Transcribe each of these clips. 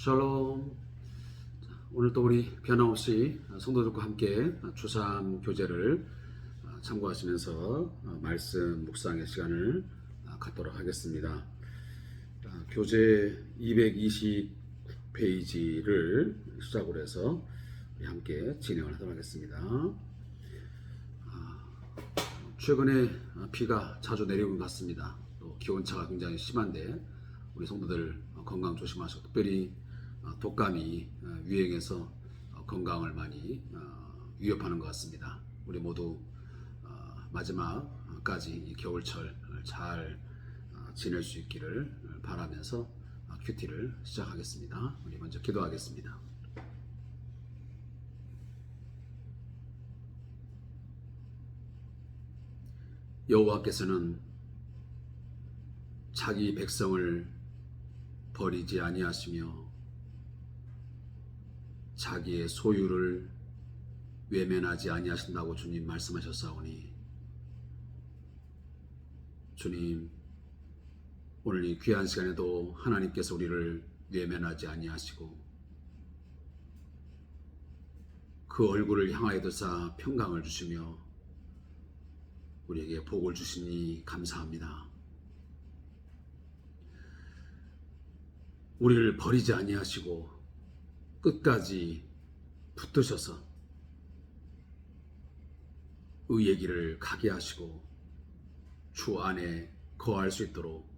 샬롬. 오늘 또 우리 변함없이 성도들과 함께 주삼 교제를 참고하시면서 말씀 묵상의 시간을 갖도록 하겠습니다. 교재 220페이지를 시작으로 해서 함께 진행을 하도록 하겠습니다. 최근에 비가 자주 내려온 것 같습니다. 또 기온차가 굉장히 심한데 우리 성도들 건강 조심하시고, 특별히 독감이 유행해서 건강을 많이 위협하는 것 같습니다. 우리 모두 마지막까지 이 겨울철 잘 지낼 수 있기를 바라면서 큐티를 시작하겠습니다. 우리 먼저 기도하겠습니다. 여호와께서는 자기 백성을 버리지 아니하시며 자기의 소유를 외면하지 아니하신다고 주님 말씀하셨사오니, 주님, 오늘 이 귀한 시간에도 하나님께서 우리를 외면하지 아니하시고 그 얼굴을 향하여 드사 평강을 주시며 우리에게 복을 주시니 감사합니다. 우리를 버리지 아니하시고 끝까지 붙드셔서 의의 길을 가게 하시고 주 안에 거할 수 있도록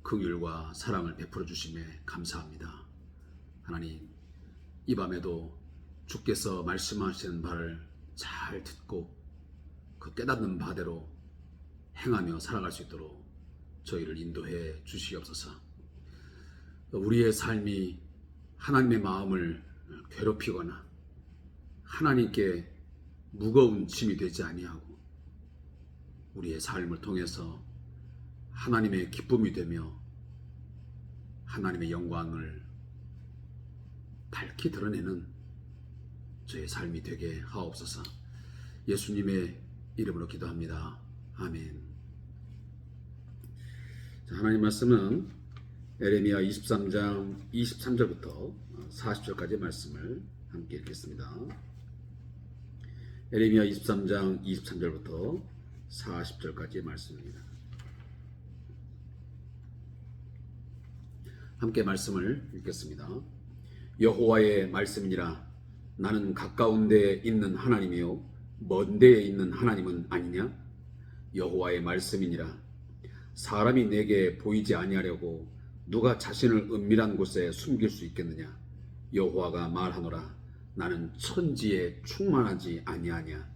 긍휼과 사랑을 베풀어 주심에 감사합니다. 하나님, 이 밤에도 주께서 말씀하시는 바를 잘 듣고 그 깨닫는 바대로 행하며 살아갈 수 있도록 저희를 인도해 주시옵소서. 우리의 삶이 하나님의 마음을 괴롭히거나 하나님께 무거운 짐이 되지 아니하고 우리의 삶을 통해서 하나님의 기쁨이 되며 하나님의 영광을 밝히 드러내는 저의 삶이 되게 하옵소서. 예수님의 이름으로 기도합니다. 아멘. 자, 하나님 말씀은 에레미야 23장 23절부터 40절까지의 말씀을 함께 읽겠습니다. 에레미야 23장 23절부터 40절까지의 말씀입니다. 함께 말씀을 읽겠습니다. 여호와의 말씀이니라. 나는 가까운 데에 있는 하나님이요 먼 데에 있는 하나님은 아니냐? 여호와의 말씀이니라. 사람이 내게 보이지 아니하려고 누가 자신을 은밀한 곳에 숨길 수 있겠느냐? 여호와가 말하노라. 나는 천지에 충만하지 아니하냐?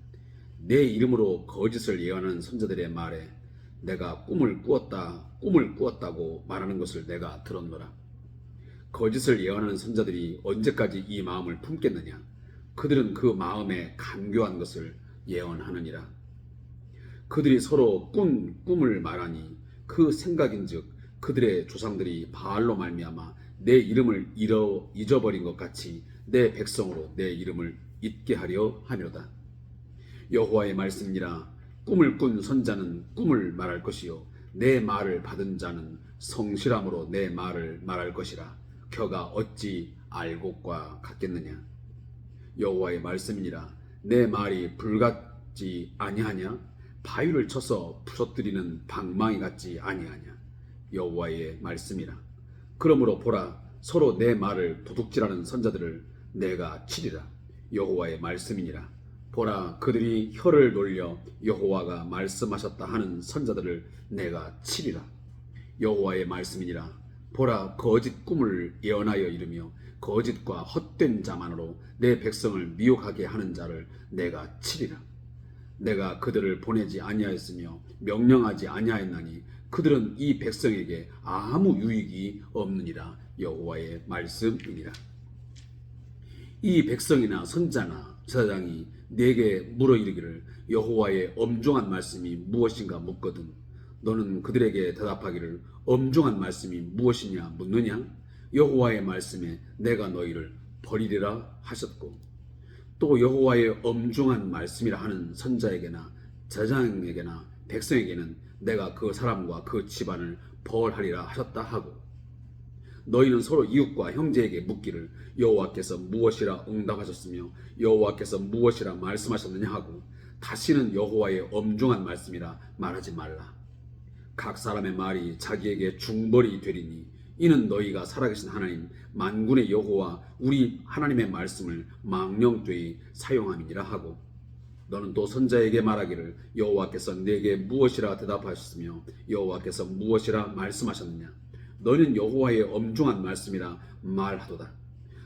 내 이름으로 거짓을 예언하는 선지자들의 말에 내가 꿈을 꾸었다고 말하는 것을 내가 들었노라. 거짓을 예언하는 선지자들이 언제까지 이 마음을 품겠느냐? 그들은 그 마음에 간교한 것을 예언하느니라. 그들이 서로 꾼 꿈을 말하니 그 생각인즉 그들의 조상들이 바알로 말미암아 내 이름을 잊어버린 것 같이 내 백성으로 내 이름을 잊게 하려 하려다. 여호와의 말씀이라. 꿈을 꾼 선자는 꿈을 말할 것이요 내 말을 받은 자는 성실함으로 내 말을 말할 것이라. 겨가 어찌 알곡과 같겠느냐? 여호와의 말씀이니라. 내 말이 불같지 아니하냐? 바위를 쳐서 부서뜨리는 방망이 같지 아니하냐? 여호와의 말씀이라. 그러므로 보라, 서로 내 말을 도둑질하는 선자들을 내가 치리라. 여호와의 말씀이니라. 보라, 그들이 혀를 놀려 여호와가 말씀하셨다 하는 선자들을 내가 치리라. 여호와의 말씀이니라. 보라, 거짓 꿈을 예언하여 이르며 거짓과 헛된 자만으로 내 백성을 미혹하게 하는 자를 내가 치리라. 내가 그들을 보내지 아니하였으며 명령하지 아니하였나니 그들은 이 백성에게 아무 유익이 없느니라. 여호와의 말씀이니라. 이 백성이나 선자나 제사장이 내게 물어 이르기를 여호와의 엄중한 말씀이 무엇인가 묻거든 너는 그들에게 대답하기를 엄중한 말씀이 무엇이냐 묻느냐? 여호와의 말씀에 내가 너희를 버리리라 하셨고, 또 여호와의 엄중한 말씀이라 하는 선자에게나 제사장에게나 백성에게는 내가 그 사람과 그 집안을 벌하리라 하셨다 하고, 너희는 서로 이웃과 형제에게 묻기를 여호와께서 무엇이라 응답하셨으며 여호와께서 무엇이라 말씀하셨느냐 하고 다시는 여호와의 엄중한 말씀이라 말하지 말라. 각 사람의 말이 자기에게 중벌이 되리니 이는 너희가 살아계신 하나님 만군의 여호와 우리 하나님의 말씀을 망령되이 사용함이니라 하고 너는 또 선자에게 말하기를 여호와께서 내게 무엇이라 대답하셨으며 여호와께서 무엇이라 말씀하셨느냐 너희는 여호와의 엄중한 말씀이라 말하도다.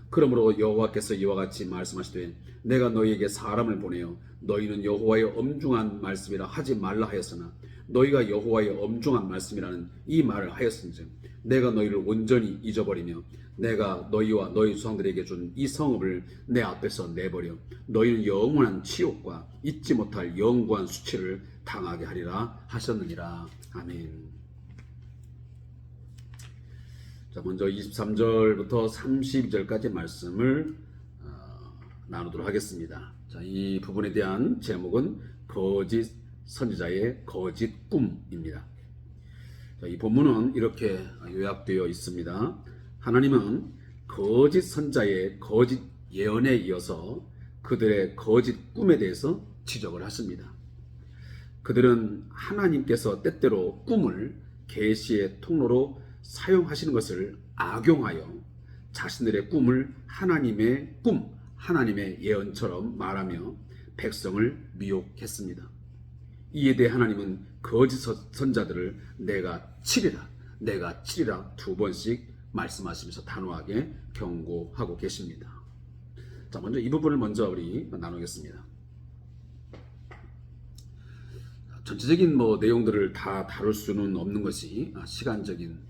그러므로 여호와께서 이와 같이 말씀하시되 내가 너희에게 사람을 보내어 너희는 여호와의 엄중한 말씀이라 하지 말라 하였으나 너희가 여호와의 엄중한 말씀이라는 이 말을 하였은즉 내가 너희를 온전히 잊어버리며 내가 너희와 너희 조상들에게 준 이 성읍을 내 앞에서 내버려 너희는 영원한 치욕과 잊지 못할 영구한 수치를 당하게 하리라 하셨느니라. 아멘. 자, 먼저 23절부터 32절까지 말씀을 나누도록 하겠습니다. 자, 이 부분에 대한 제목은 거짓 선지자의 거짓 꿈입니다. 자, 이 본문은 이렇게 요약되어 있습니다. 하나님은 거짓 선자의 거짓 예언에 이어서 그들의 거짓 꿈에 대해서 지적을 하십니다. 그들은 하나님께서 때때로 꿈을 계시의 통로로 사용하시는 것을 악용하여 자신들의 꿈을 하나님의 꿈, 하나님의 예언처럼 말하며 백성을 미혹했습니다. 이에 대해 하나님은 거짓 선자들을 내가 치리라 두 번씩 말씀하시면서 단호하게 경고하고 계십니다. 자, 먼저 이 부분을 우리 나누겠습니다. 전체적인 내용들을 다 다룰 수는 없는 것이 시간적인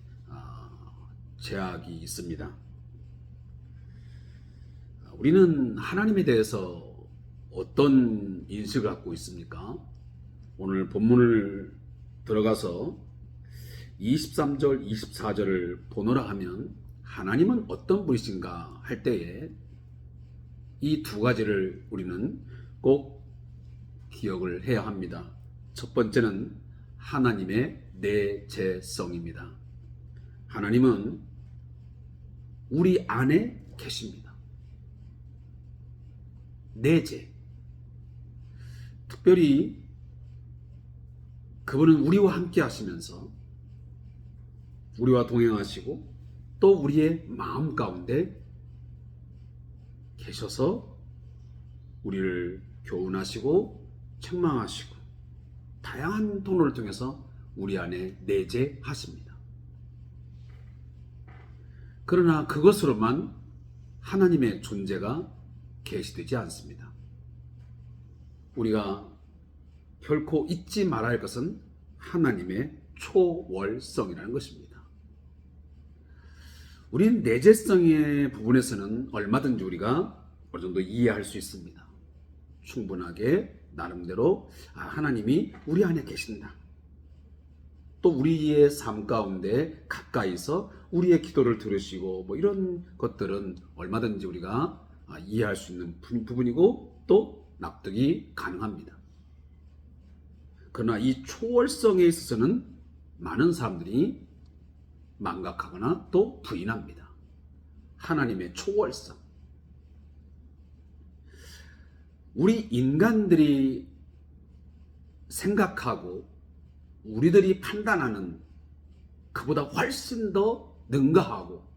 제약이 있습니다. 우리는 하나님에 대해서 어떤 인식을 갖고 있습니까? 오늘 본문을 들어가서 23절, 24절을 보노라 하면 하나님은 어떤 분이신가 할 때에 이 두 가지를 우리는 꼭 기억을 해야 합니다. 첫 번째는 하나님의 내재성입니다. 하나님은 우리 안에 계십니다. 내재. 특별히 그분은 우리와 함께 하시면서 우리와 동행하시고 또 우리의 마음 가운데 계셔서 우리를 교훈하시고 책망하시고 다양한 통로를 통해서 우리 안에 내재하십니다. 그러나 그것으로만 하나님의 존재가 계시되지 않습니다. 우리가 결코 잊지 말아야 할 것은 하나님의 초월성이라는 것입니다. 우리는 내재성의 부분에서는 얼마든지 우리가 어느 정도 이해할 수 있습니다. 충분하게 나름대로 하나님이 우리 안에 계신다. 또 우리의 삶 가운데 가까이서 우리의 기도를 들으시고 이런 것들은 얼마든지 우리가 이해할 수 있는 부분이고 또 납득이 가능합니다. 그러나 이 초월성에 있어서는 많은 사람들이 망각하거나 또 부인합니다. 하나님의 초월성. 우리 인간들이 생각하고 우리들이 판단하는 그보다 훨씬 더 능가하고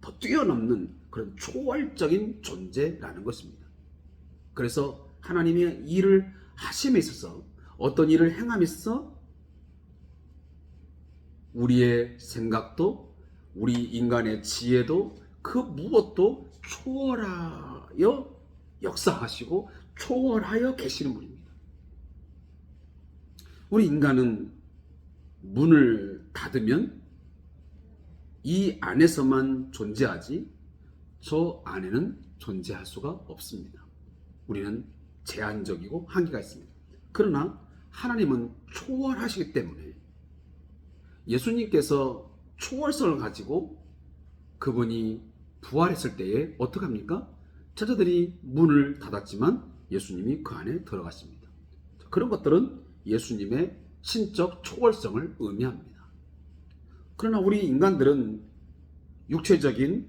더 뛰어넘는 그런 초월적인 존재라는 것입니다. 그래서 하나님의 일을 하심에 있어서 어떤 일을 행함에 있어서 우리의 생각도 우리 인간의 지혜도 그 무엇도 초월하여 역사하시고 초월하여 계시는 분입니다. 우리 인간은 문을 닫으면 이 안에서만 존재하지 저 안에는 존재할 수가 없습니다. 우리는 제한적이고 한계가 있습니다. 그러나 하나님은 초월하시기 때문에 예수님께서 초월성을 가지고 그분이 부활했을 때에 어떻게 합니까? 제자들이 문을 닫았지만 예수님이 그 안에 들어가십니다. 그런 것들은 예수님의 신적 초월성을 의미합니다. 그러나 우리 인간들은 육체적인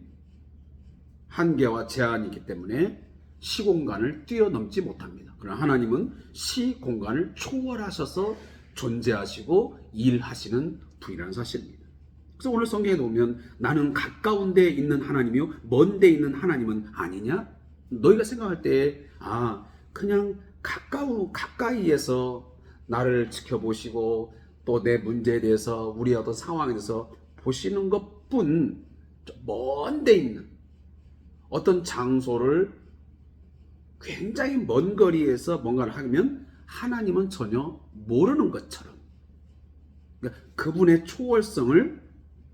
한계와 제한이 있기 때문에 시공간을 뛰어넘지 못합니다. 그러나 하나님은 시공간을 초월하셔서 존재하시고 일하시는 분이라는 사실입니다. 그래서 오늘 성경에 보면 나는 가까운 데에 있는 하나님이요 먼 데에 있는 하나님은 아니냐? 너희가 생각할 때 그냥 가까이에서 나를 지켜보시고 또 내 문제에 대해서 우리의 어떤 상황에 대해서 보시는 것뿐 먼 데 있는 어떤 장소를 굉장히 먼 거리에서 뭔가를 하면 하나님은 전혀 모르는 것처럼 그러니까 그분의 초월성을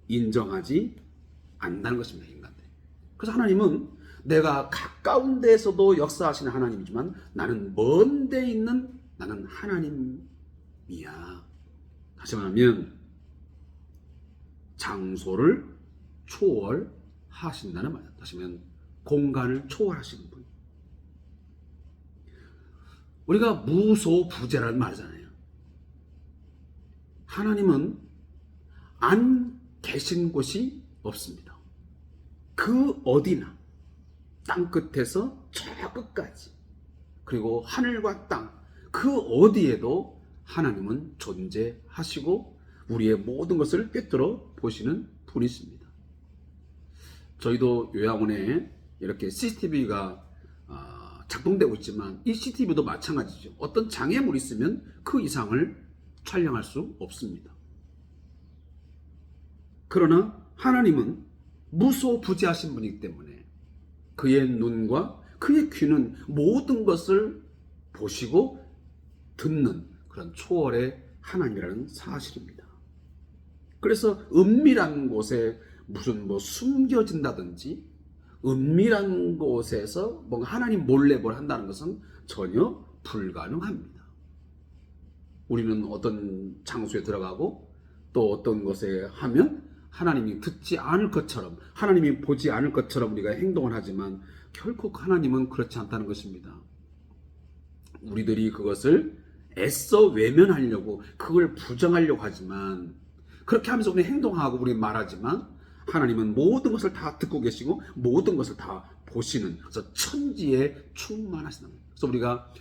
인정하지 않는다는 것입니다. 인간들이. 그래서 하나님은 내가 가까운 데에서도 역사하시는 하나님이지만 나는 먼 데 있는 나는 하나님이야. 다시 말하면 장소를 초월하신다는 말이야. 다시 말하면 공간을 초월하시는 분. 우리가 무소부재라는 말이잖아요. 하나님은 안 계신 곳이 없습니다. 그 어디나 땅 끝에서 저 끝까지 그리고 하늘과 땅 그 어디에도 하나님은 존재하시고 우리의 모든 것을 꿰뚫어 보시는 분이십니다. 저희도 요양원에 이렇게 CCTV가 작동되고 있지만 이 CCTV도 마찬가지죠. 어떤 장애물이 있으면 그 이상을 촬영할 수 없습니다. 그러나 하나님은 무소부재하신 분이기 때문에 그의 눈과 그의 귀는 모든 것을 보시고 듣는 그런 초월의 하나님이라는 사실입니다. 그래서 은밀한 곳에 무슨 숨겨진다든지 은밀한 곳에서 뭔가 하나님 몰래 뭘 한다는 것은 전혀 불가능합니다. 우리는 어떤 장소에 들어가고 또 어떤 것에 하면 하나님이 듣지 않을 것처럼 하나님이 보지 않을 것처럼 우리가 행동을 하지만 결코 하나님은 그렇지 않다는 것입니다. 우리들이 그것을 애써 외면하려고 그걸 부정하려고 하지만 그렇게 하면서 우리 행동하고 우리 말하지만 하나님은 모든 것을 다 듣고 계시고 모든 것을 다 보시는 그래서 천지에 충만하시는 거예요. 그래서 우리가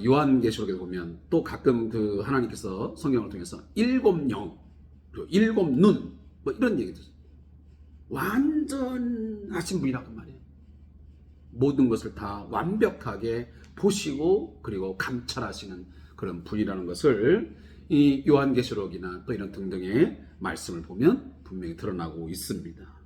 요한계시록에 보면 또 가끔 그 하나님께서 성경을 통해서 일곱 영 그리고 일곱 눈 이런 얘기도 완전하신 분이라고 말이에요. 모든 것을 다 완벽하게 보시고 그리고 감찰하시는 그런 분이라는 것을 이 요한계시록이나 또 이런 등등의 말씀을 보면 분명히 드러나고 있습니다.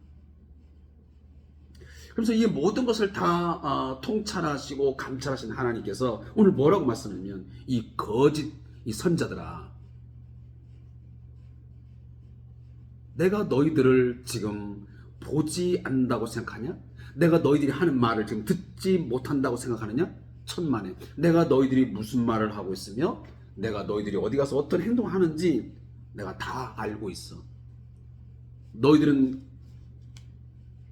그래서 이 모든 것을 다 통찰하시고 감찰하시는 하나님께서 오늘 뭐라고 말씀하냐면 이 거짓 이 선자들아 내가 너희들을 지금 보지 않는다고 생각하냐? 내가 너희들이 하는 말을 지금 듣지 못한다고 생각하느냐? 천만에 내가 너희들이 무슨 말을 하고 있으며 내가 너희들이 어디 가서 어떤 행동을 하는지 내가 다 알고 있어. 너희들은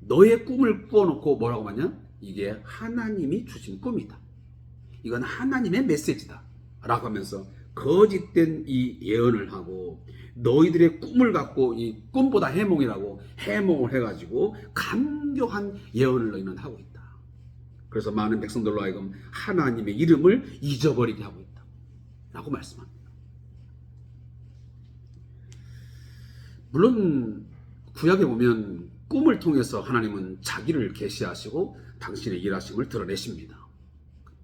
너의 꿈을 꾸어놓고 뭐라고 하냐? 이게 하나님이 주신 꿈이다. 이건 하나님의 메시지다 라고 하면서 거짓된 이 예언을 하고 너희들의 꿈을 갖고 이 꿈보다 해몽이라고 해몽을 해가지고 간교한 예언을 너희는 하고 있다. 그래서 많은 백성들로 하여금 하나님의 이름을 잊어버리게 하고 있다 라고 말씀합니다. 물론 구약에 보면 꿈을 통해서 하나님은 자기를 계시하시고 당신의 일하심을 드러내십니다.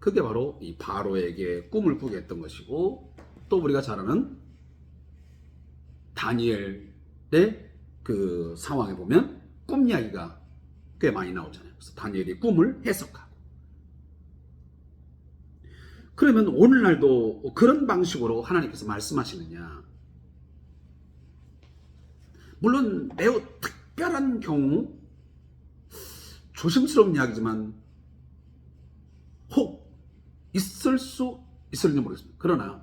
그게 바로 이 바로에게 꿈을 꾸게 했던 것이고 또 우리가 잘 아는 다니엘의 그 상황에 보면 꿈 이야기가 꽤 많이 나오잖아요. 그래서 다니엘이 꿈을 해석하고 그러면 오늘날도 그런 방식으로 하나님께서 말씀하시느냐? 물론 매우 특별한 경우 조심스러운 이야기지만 혹 있을 수 있을지 모르겠습니다. 그러나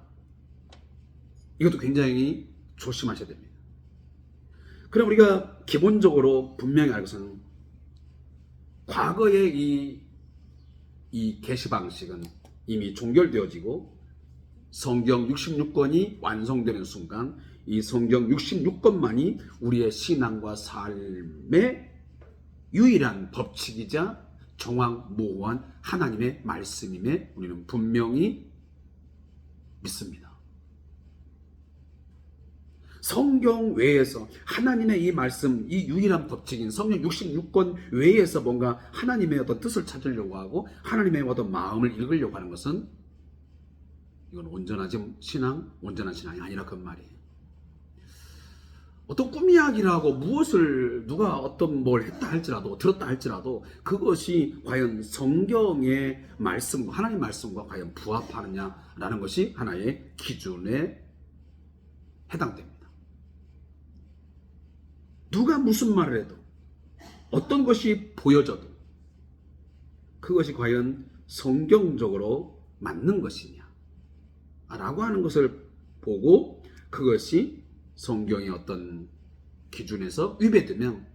이것도 굉장히 조심하셔야 됩니다. 그럼 우리가 기본적으로 분명히 알 것은 과거의 이 계시 방식은 이미 종결되어지고 성경 66권이 완성되는 순간 이 성경 66권만이 우리의 신앙과 삶의 유일한 법칙이자 정확무오한 하나님의 말씀임에 우리는 분명히 믿습니다. 성경 외에서 하나님의 이 말씀, 이 유일한 법칙인 성경 66권 외에서 뭔가 하나님의 어떤 뜻을 찾으려고 하고 하나님의 어떤 마음을 읽으려고 하는 것은 이건 온전한 신앙이 아니라 그 말이에요. 어떤 꿈 이야기라고 무엇을 누가 어떤 뭘 했다 할지라도 들었다 할지라도 그것이 과연 성경의 말씀과 하나님의 말씀과 과연 부합하느냐라는 것이 하나의 기준에 해당됩니다. 누가 무슨 말을 해도 어떤 것이 보여져도 그것이 과연 성경적으로 맞는 것이냐 라고 하는 것을 보고 그것이 성경의 어떤 기준에서 위배되면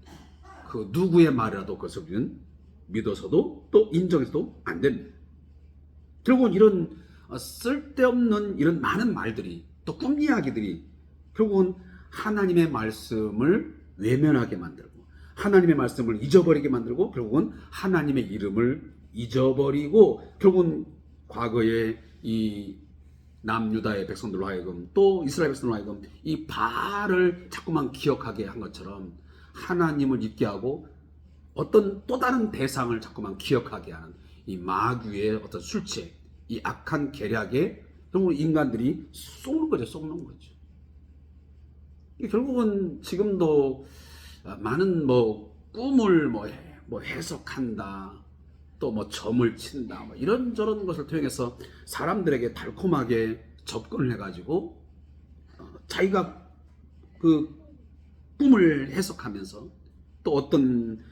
그 누구의 말이라도 그것을 우리는 믿어서도 또 인정해서도 안 됩니다. 결국은 이런 쓸데없는 이런 많은 말들이 또 꿈 이야기들이 결국은 하나님의 말씀을 외면하게 만들고 하나님의 말씀을 잊어버리게 만들고 결국은 하나님의 이름을 잊어버리고 결국은 과거에 이 남유다의 백성들로 하여금 또 이스라엘 백성들로 하여금 이 바알을 자꾸만 기억하게 한 것처럼 하나님을 잊게 하고 어떤 또 다른 대상을 자꾸만 기억하게 하는 이 마귀의 어떤 술책, 이 악한 계략에 결국은 인간들이 속는 거죠. 결국은 지금도 많은 꿈을 해석한다, 또 점을 친다, 이런저런 것을 통해서 사람들에게 달콤하게 접근을 해가지고 자기가 그 꿈을 해석하면서 또 어떤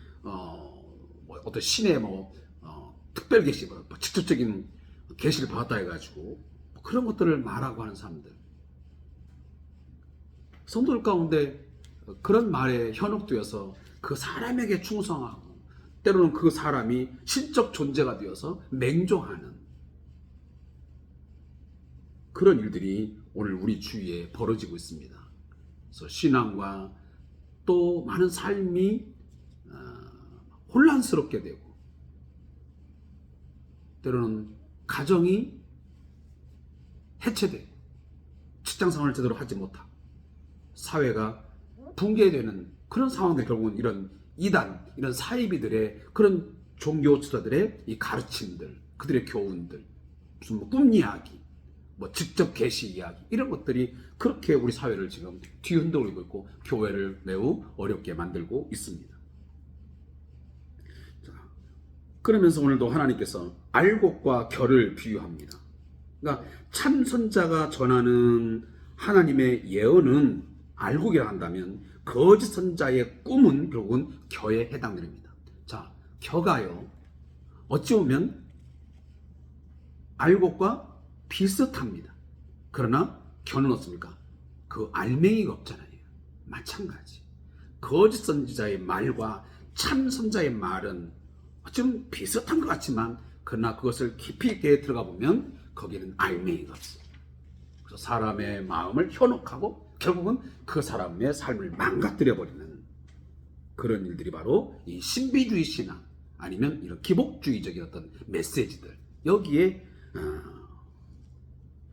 신의 특별 계시, 직접적인 계시를 받았다 해가지고 그런 것들을 말하고 하는 사람들. 성도들 가운데 그런 말에 현혹되어서 그 사람에게 충성하고 때로는 그 사람이 신적 존재가 되어서 맹종하는 그런 일들이 오늘 우리 주위에 벌어지고 있습니다. 그래서 신앙과 또 많은 삶이 혼란스럽게 되고 때로는 가정이 해체되고 직장생활을 제대로 하지 못하고 사회가 붕괴되는 그런 상황들, 결국은 이런 이단, 이런 사이비들의 그런 종교 지도자들의 이 가르침들, 그들의 교훈들, 무슨 꿈 이야기, 직접 계시 이야기, 이런 것들이 그렇게 우리 사회를 지금 뒤흔들고 있고 교회를 매우 어렵게 만들고 있습니다. 자, 그러면서 오늘도 하나님께서 알곡과 결을 비유합니다. 그러니까 참 선자가 전하는 하나님의 예언은 알곡이라 한다면 거짓 선자의 꿈은 결국은 겨에 해당됩니다. 자, 겨가요 어찌 보면 알곡과 비슷합니다. 그러나 겨는 어떻습니까? 그 알맹이가 없잖아요. 마찬가지. 거짓 선지자의 말과 참 선자의 말은 좀 비슷한 것 같지만 그러나 그것을 깊이 있게 들어가 보면 거기는 알맹이가 없어요. 그래서 사람의 마음을 현혹하고 결국은 그 사람의 삶을 망가뜨려버리는 그런 일들이 바로 이 신비주의 신앙 아니면 이런 기복주의적인 어떤 메시지들, 여기에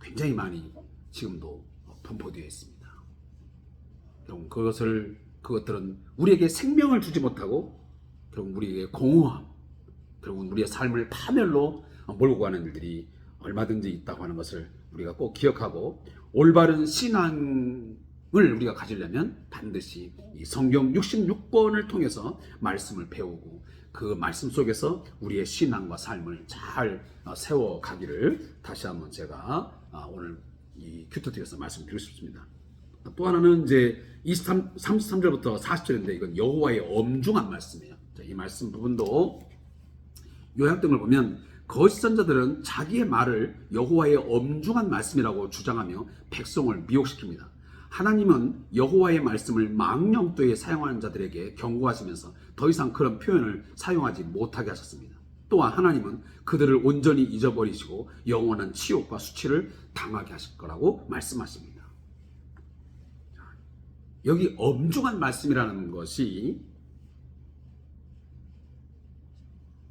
굉장히 많이 지금도 분포되어 있습니다. 결국 그것들은 우리에게 생명을 주지 못하고 결국 우리에게 공허함, 결국 우리의 삶을 파멸로 몰고 가는 일들이 얼마든지 있다고 하는 것을 우리가 꼭 기억하고, 올바른 신앙을 우리가 가지려면 반드시 이 성경 66권을 통해서 말씀을 배우고 그 말씀 속에서 우리의 신앙과 삶을 잘 세워가기를 다시 한번 제가 오늘 이 큐토틱에서 말씀드리고 싶습니다. 또 하나는 이제 33절부터 40절인데 이건 여호와의 엄중한 말씀이에요. 이 말씀 부분도 요약된 걸 보면 거짓 선자들은 자기의 말을 여호와의 엄중한 말씀이라고 주장하며 백성을 미혹시킵니다. 하나님은 여호와의 말씀을 망령되이 사용하는 자들에게 경고하시면서 더 이상 그런 표현을 사용하지 못하게 하셨습니다. 또한 하나님은 그들을 온전히 잊어버리시고 영원한 치욕과 수치를 당하게 하실 거라고 말씀하십니다. 여기 엄중한 말씀이라는 것이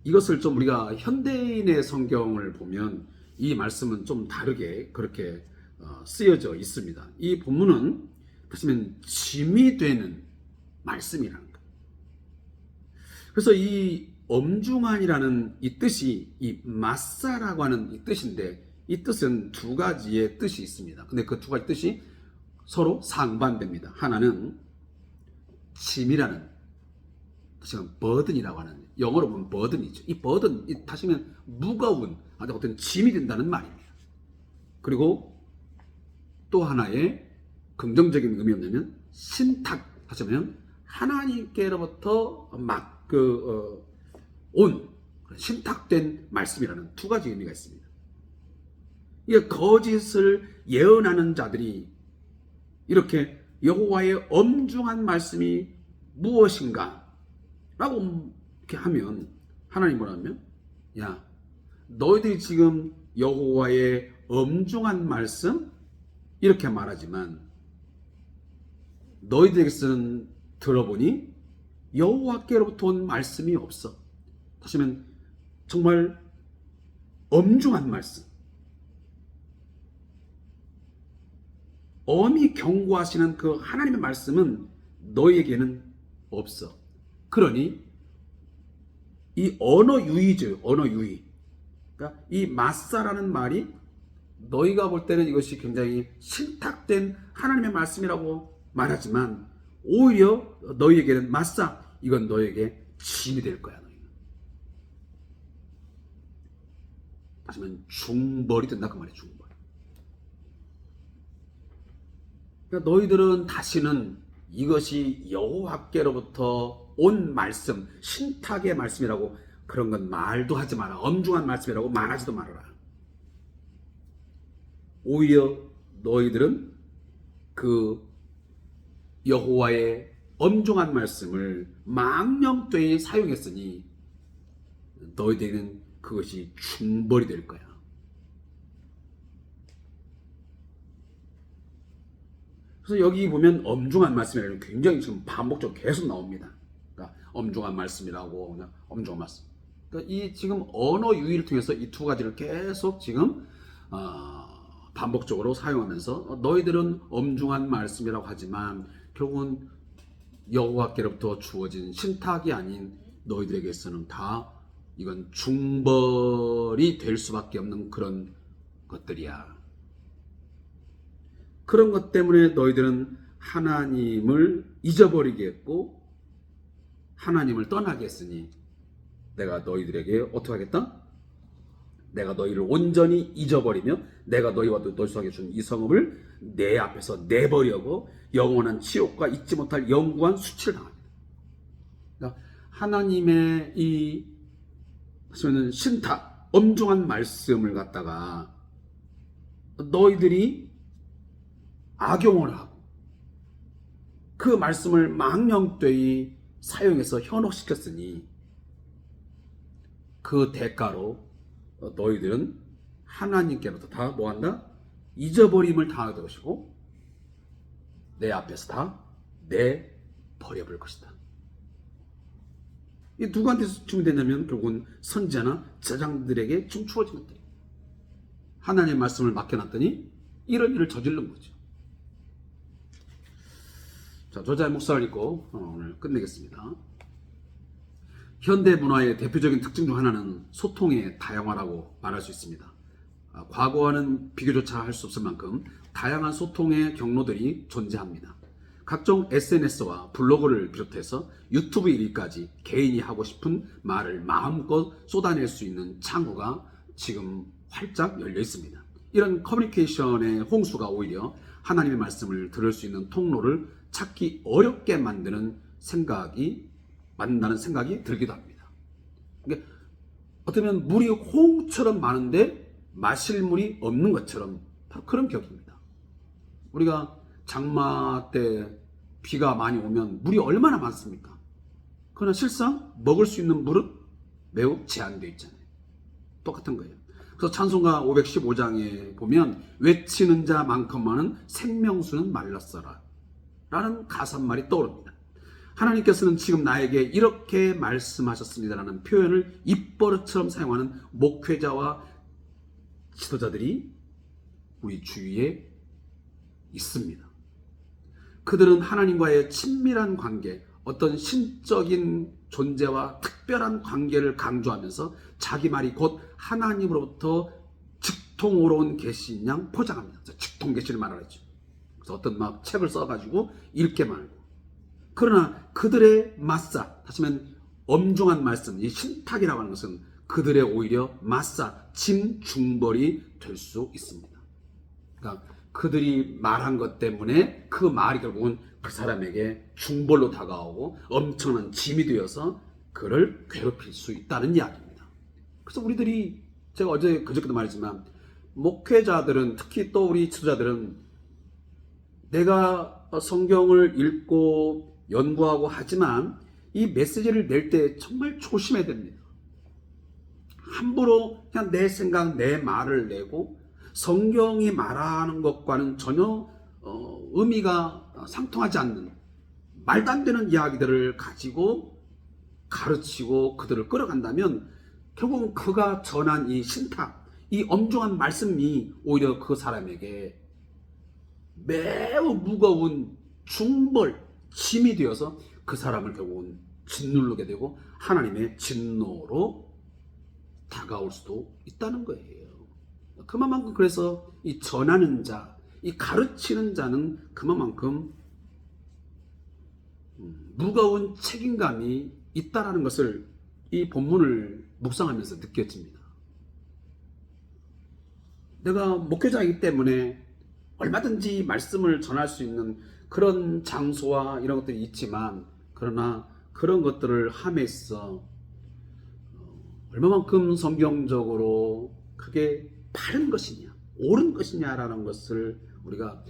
이것을 좀 우리가 현대인의 성경을 보면 이 말씀은 좀 다르게 그렇게 쓰여져 있습니다. 이 본문은 보시면 짐이 되는 말씀이라는 거예요. 그래서 이 엄중한이라는 이 뜻이 이 마사라고 하는 이 뜻인데 이 뜻은 두 가지의 뜻이 있습니다. 근데 그 두 가지 뜻이 서로 상반됩니다. 하나는 짐이라는 뜻은 버든이라고 하는 영어로 보면 버든이죠. 이 버든 다시면 무거운 어떤 짐이 된다는 말입니다. 그리고 또 하나의 긍정적인 의미였냐면 신탁 하시면 하나님께로부터 온 신탁된 말씀이라는 두 가지 의미가 있습니다. 이게 거짓을 예언하는 자들이 이렇게 여호와의 엄중한 말씀이 무엇인가 라고 이렇게 하면 하나님 뭐라 하면 야 너희들이 지금 여호와의 엄중한 말씀 이렇게 말하지만 너희들에게서는 들어보니 여호와께로부터 온 말씀이 없어. 다시 하면 정말 엄중한 말씀, 엄히 경고하시는 그 하나님의 말씀은 너희에게는 없어. 그러니 이 언어 유희죠. 언어 유희. 그러니까 이 마사라는 말이 너희가 볼 때는 이것이 굉장히 신탁된 하나님의 말씀이라고 말하지만 오히려 너희에게는 마사 이건 너희에게 짐이 될 거야. 너희는. 다시 말하면 중벌이 된다 그 말이야. 중벌. 그러니까 너희들은 다시는 이것이 여호와께로부터 온 말씀, 신탁의 말씀이라고 그런 건 말도 하지 마라. 엄중한 말씀이라고 말하지도 말아라. 오히려 너희들은 그 여호와의 엄중한 말씀을 망령되이 사용했으니 너희들은 그것이 중벌이 될 거야. 그래서 여기 보면 엄중한 말씀이라는 굉장히 지금 반복적으로 계속 나옵니다. 그러니까 엄중한 말씀이라고 그냥 엄중한 말씀. 그러니까 이 지금 언어 유희를 통해서 이 두 가지를 계속 지금 반복적으로 사용하면서 너희들은 엄중한 말씀이라고 하지만 결국은 여호와께로부터 주어진 신탁이 아닌 너희들에게서는 다 이건 중벌이 될 수밖에 없는 그런 것들이야. 그런 것 때문에 너희들은 하나님을 잊어버리게 했고 하나님을 떠나게 했으니 내가 너희들에게 어떻게 하겠다? 내가 너희를 온전히 잊어버리며 내가 너희와 너희에게 준 이 성읍을 내 앞에서 내버려고 영원한 치욕과 잊지 못할 영구한 수치를 당합니다. 그러니까 하나님의 이 신탁, 엄중한 말씀을 갖다가 너희들이 악용을 하고 그 말씀을 망령되이 사용해서 현혹시켰으니 그 대가로 너희들은 하나님께로부터 다 뭐한다? 잊어버림을 당하게 될 것이고 내 앞에서 다 내버려볼 것이다. 이 누구한테 주문되냐면 결국은 선지자나 제장들에게 좀 주어진 것들이 하나님의 말씀을 맡겨놨더니 이런 일을 저지른 거죠. 자, 조자의 목사를 읽고 오늘 끝내겠습니다. 현대 문화의 대표적인 특징 중 하나는 소통의 다양화라고 말할 수 있습니다. 과거와는 비교조차 할 수 없을 만큼 다양한 소통의 경로들이 존재합니다. 각종 SNS와 블로그를 비롯해서 유튜브 일까지 개인이 하고 싶은 말을 마음껏 쏟아낼 수 있는 창구가 지금 활짝 열려 있습니다. 이런 커뮤니케이션의 홍수가 오히려 하나님의 말씀을 들을 수 있는 통로를 찾기 어렵게 만드는 생각이 들기도 합니다. 그러니까 어떻게 보면 물이 홍처럼 많은데 마실 물이 없는 것처럼 바로 그런 격입니다. 우리가 장마 때 비가 많이 오면 물이 얼마나 많습니까? 그러나 실상 먹을 수 있는 물은 매우 제한되어 있잖아요. 똑같은 거예요. 그래서 찬송가 515장에 보면 외치는 자만큼만은 생명수는 말랐어라. 라는 가사 한 말이 떠오릅니다. 하나님께서는 지금 나에게 이렇게 말씀하셨습니다라는 표현을 입버릇처럼 사용하는 목회자와 지도자들이 우리 주위에 있습니다. 그들은 하나님과의 친밀한 관계, 어떤 신적인 존재와 특별한 관계를 강조하면서 자기 말이 곧 하나님으로부터 직통으로 온 계시인 양 포장합니다. 직통 계시를 말하죠. 그래서 어떤 막 책을 써가지고 읽게 말고. 그러나 그들의 맞사, 다시 말하면 엄중한 말씀, 이 신탁이라고 하는 것은 그들의 오히려 맞사, 짐중벌이 될 수 있습니다. 그러니까 그들이 말한 것 때문에 그 말이 결국은 그 사람에게 중벌로 다가오고 엄청난 짐이 되어서 그를 괴롭힐 수 있다는 이야기입니다. 그래서 우리들이 제가 어제 그저께도 말했지만 목회자들은 특히 또 우리 지도자들은 내가 성경을 읽고 연구하고 하지만 이 메시지를 낼 때 정말 조심해야 됩니다. 함부로 그냥 내 생각, 내 말을 내고 성경이 말하는 것과는 전혀 의미가 상통하지 않는 말도 안 되는 이야기들을 가지고 가르치고 그들을 끌어간다면 결국은 그가 전한 이 신탁, 이 엄중한 말씀이 오히려 그 사람에게 매우 무거운 중벌, 짐이 되어서 그 사람을 결국은 짓누르게 되고 하나님의 진노로 다가올 수도 있다는 거예요. 그만큼 그래서 이 전하는 자, 이 가르치는 자는 그만큼 무거운 책임감이 있다라는 것을 이 본문을 묵상하면서 느껴집니다. 내가 목회자이기 때문에 얼마든지 말씀을 전할 수 있는 그런 장소와 이런 것들이 있지만 그러나 그런 것들을 함에서 얼마만큼 성경적으로 그게 바른 것이냐, 옳은 것이냐라는 것을 우리가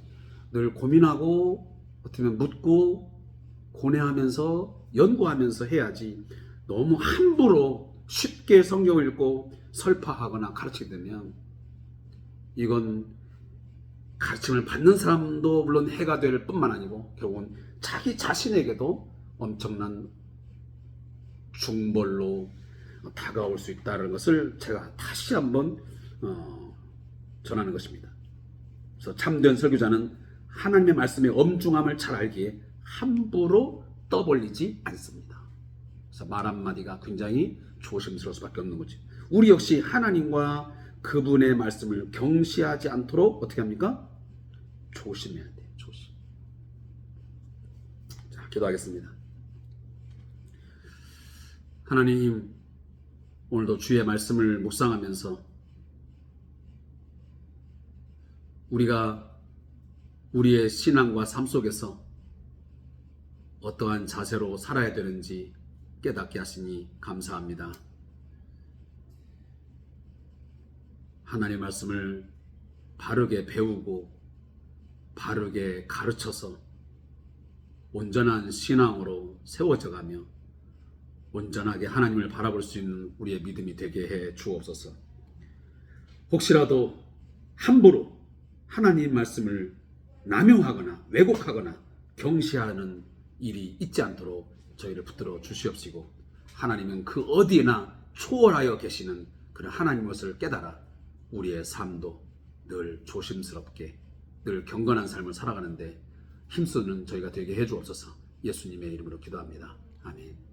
늘 고민하고 어떻게 보면 묻고 고뇌하면서 연구하면서 해야지 너무 함부로 쉽게 성경을 읽고 설파하거나 가르치게 되면 이건 가르침을 받는 사람도 물론 해가 될 뿐만 아니고 결국은 자기 자신에게도 엄청난 중벌로 다가올 수 있다는 것을 제가 다시 한번 전하는 것입니다. 그래서 참된 설교자는 하나님의 말씀의 엄중함을 잘 알기에 함부로 떠벌리지 않습니다. 그래서 말 한마디가 굉장히 조심스러울 수밖에 없는 거지. 우리 역시 하나님과 그분의 말씀을 경시하지 않도록 어떻게 합니까? 조심해야 돼요. 조심. 자, 기도하겠습니다. 하나님, 오늘도 주의 말씀을 묵상하면서 우리가 우리의 신앙과 삶 속에서 어떠한 자세로 살아야 되는지 깨닫게 하시니 감사합니다. 하나님의 말씀을 바르게 배우고 바르게 가르쳐서 온전한 신앙으로 세워져가며 온전하게 하나님을 바라볼 수 있는 우리의 믿음이 되게 해 주옵소서. 혹시라도 함부로 하나님 말씀을 남용하거나 왜곡하거나 경시하는 일이 있지 않도록 저희를 붙들어 주시옵시고 하나님은 그 어디에나 초월하여 계시는 그런 하나님 것을 깨달아 우리의 삶도 늘 조심스럽게 늘 경건한 삶을 살아가는데 힘쓰는 저희가 되게 해 주옵소서. 예수님의 이름으로 기도합니다. 아멘.